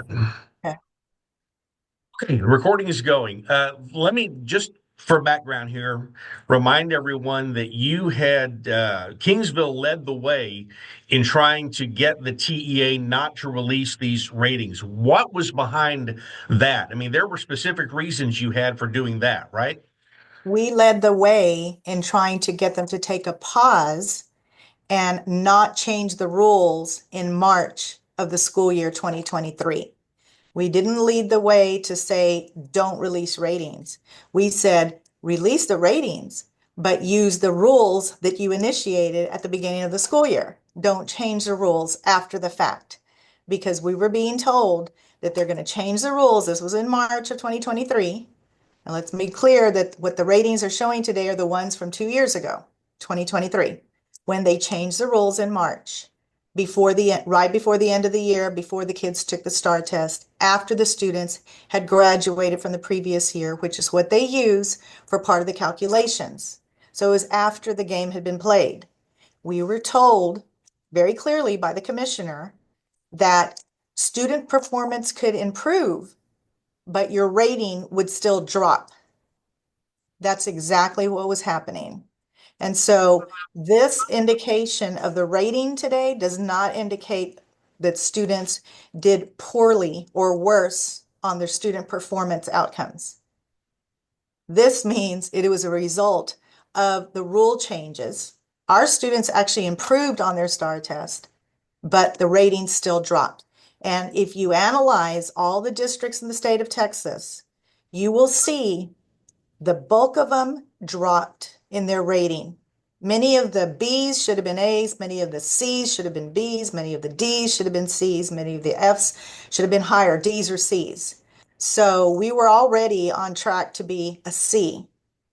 Okay. Okay, the recording is going. Let me just, for background here, remind everyone that you had Kingsville led the way in trying to get the TEA not to release these ratings. What was behind that? I mean, there were specific reasons you had for doing that, right? We led the way in trying to get them to take a pause and not change the rules in March of the school year 2023. We didn't lead the way to say, don't release ratings. We said, release the ratings, but use the rules that you initiated at the beginning of the school year. Don't change the rules after the fact, because we were being told that they're going to change the rules. This was in March of 2023. And let's be clear that what the ratings are showing today are the ones from 2 years ago, 2023, when they changed the rules in March, right before the end of the year, before the kids took the STAR test, after the students had graduated from the previous year, which is what they use for part of the calculations. So it was after the game had been played. We were told very clearly by the commissioner that student performance could improve, but your rating would still drop. That's exactly what was happening. And so this indication of the rating today does not indicate that students did poorly or worse on their student performance outcomes. This means it was a result of the rule changes. Our students actually improved on their STAR test, but the ratings still dropped. And if you analyze all the districts in the state of Texas, you will see the bulk of them dropped in their rating. Many of the B's should have been A's, many of the C's should have been B's, many of the D's should have been C's, many of the F's should have been higher, D's or C's. So we were already on track to be a C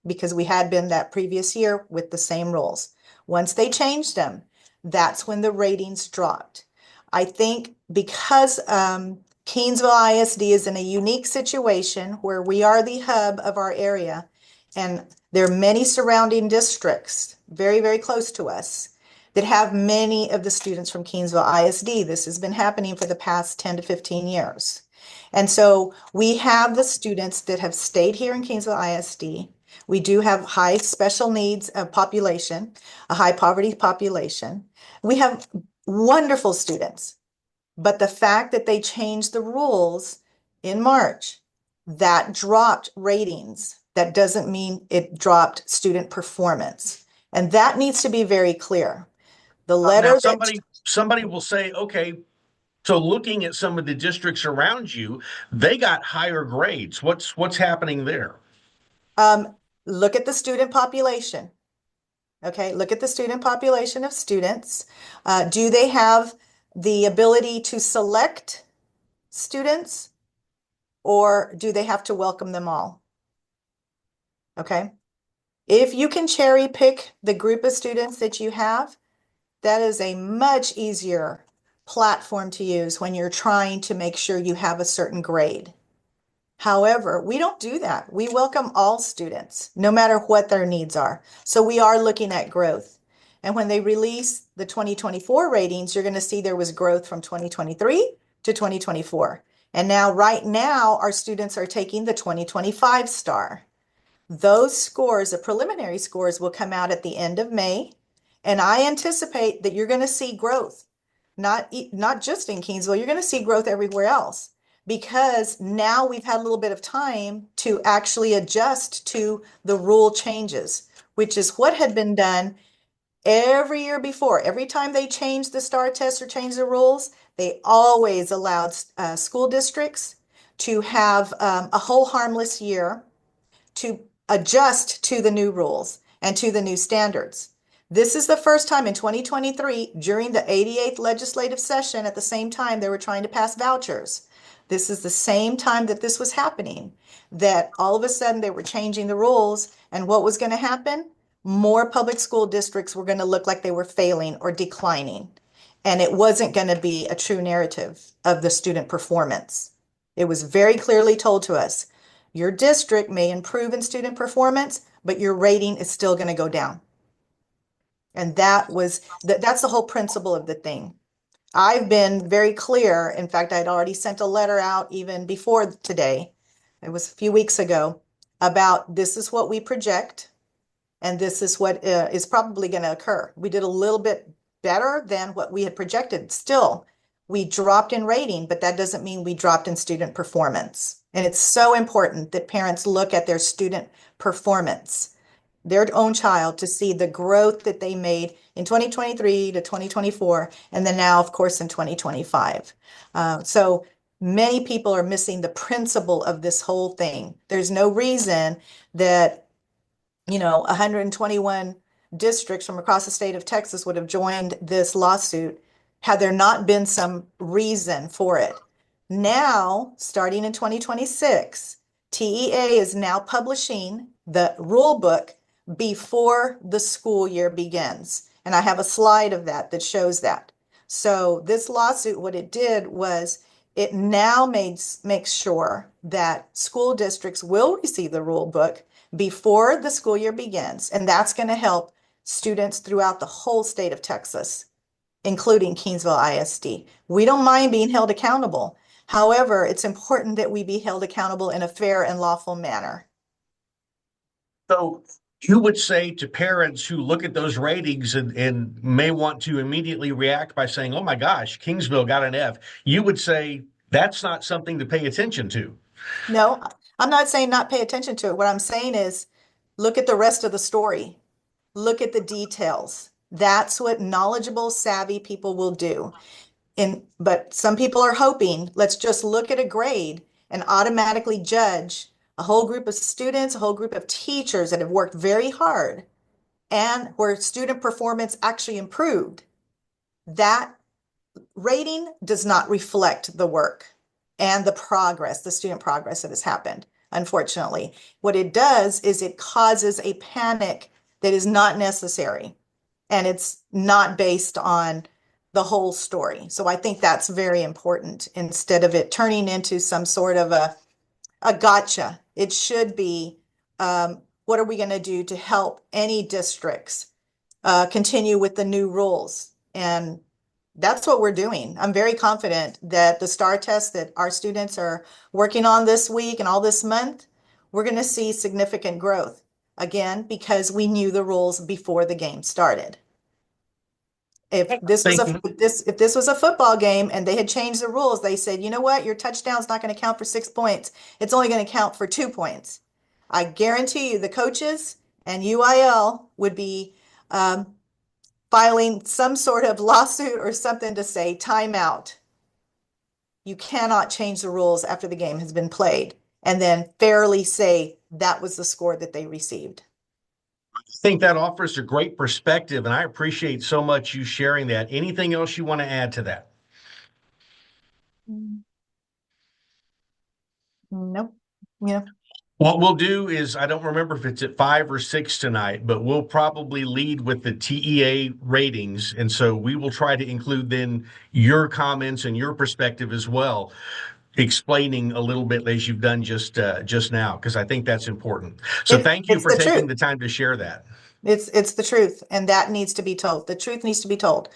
because we had been that previous year with the same rules. Once they changed them, that's when the ratings dropped. I think because Kingsville ISD is in a unique situation where we are the hub of our area, and there are many surrounding districts very, very close to us that have many of the students from Kingsville ISD. This has been happening for the past 10 to 15 years. And so we have the students that have stayed here in Kingsville ISD. We do have high special needs population, a high poverty population. We have wonderful students. But the fact that they changed the rules in March, that dropped ratings. That doesn't mean it dropped student performance. And that needs to be very clear. The Now, letter that somebody will say, okay, so looking at some of the districts around you, they got higher grades. What's happening there? um, look at the student population. Okay, look at the student population of students. Do they have the ability to select students, or do they have to welcome them all? Okay. If you can cherry pick the group of students that you have, that is a much easier platform to use when you're trying to make sure you have a certain grade. However, we don't do that. We welcome all students, no matter what their needs are. So we are looking at growth. And when they release the 2024 ratings, you're going to see there was growth from 2023 to 2024. And now, right now, our students are taking the 2025 STAR. Those scores, the preliminary scores, will come out at the end of May. And I anticipate that you're going to see growth, not just in Kingsville, you're going to see growth everywhere else because now we've had a little bit of time to actually adjust to the rule changes, which is what had been done every year before. Every time they changed the STAR test or changed the rules, they always allowed school districts to have a whole harmless year to adjust to the new rules and to the new standards. This is the first time in 2023, during the 88th legislative session, at the same time they were trying to pass vouchers. This is the same time that this was happening, that all of a sudden they were changing the rules. And what was going to happen? More public school districts were going to look like they were failing or declining. And it wasn't going to be a true narrative of the student performance. It was very clearly told to us, your district may improve in student performance, but your rating is still going to go down. And that's the whole principle of the thing. I've been very clear. In fact, I'd already sent a letter out even before today. It was a few weeks ago about this is what we project and this is what is probably going to occur. We did a little bit better than what we had projected. Still, we dropped in rating, but that doesn't mean we dropped in student performance. And it's so important that parents look at their student performance, their own child, to see the growth that they made in 2023 to 2024, and then now, of course, in 2025. So many people are missing the principle of this whole thing. There's no reason that 121 districts from across the state of Texas would have joined this lawsuit had there not been some reason for it. Now, starting in 2026, TEA is now publishing the rule book before the school year begins. And I have a slide of that that shows that. So this lawsuit, what it did was it now makes sure that school districts will receive the rule book before the school year begins. And that's going to help students throughout the whole state of Texas, including Kingsville ISD. We don't mind being held accountable. However, it's important that we be held accountable in a fair and lawful manner. So you would say to parents who look at those ratings and may want to immediately react by saying, oh my gosh, Kingsville got an F. You would say that's not something to pay attention to. No, I'm not saying not pay attention to it. What I'm saying is look at the rest of the story. Look at the details. That's what knowledgeable, savvy people will do. But some people are hoping, let's just look at a grade and automatically judge a whole group of students, a whole group of teachers that have worked very hard and where student performance actually improved. That rating does not reflect the work and the progress, the student progress that has happened, unfortunately. What it does is it causes a panic that is not necessary, and it's not based on the whole story. So I think that's very important instead of it turning into some sort of a gotcha. It should be, what are we going to do to help any districts continue with the new rules? And that's what we're doing. I'm very confident that the STAR test that our students are working on this week and all this month, we're going to see significant growth. Again, because we knew the rules before the game started. If this was Thank if this was a football game and they had changed the rules, they said, you know what, your touchdown's not going to count for 6 points. It's only going to count for 2 points. I guarantee you the coaches and UIL would be filing some sort of lawsuit or something to say timeout. You cannot change the rules after the game has been played and then fairly say that was the score that they received. I think that offers a great perspective, and I appreciate so much you sharing that. Anything else you want to add to that? Nope. Yeah. What we'll do is, I don't remember if it's at 5 or 6 tonight, but we'll probably lead with the TEA ratings. And so we will try to include then your comments and your perspective as well, explaining a little bit as you've done just now, because I think that's important. So thank you It's for the taking truth. the time to share that. It's the truth, and that needs to be told. The truth needs to be told.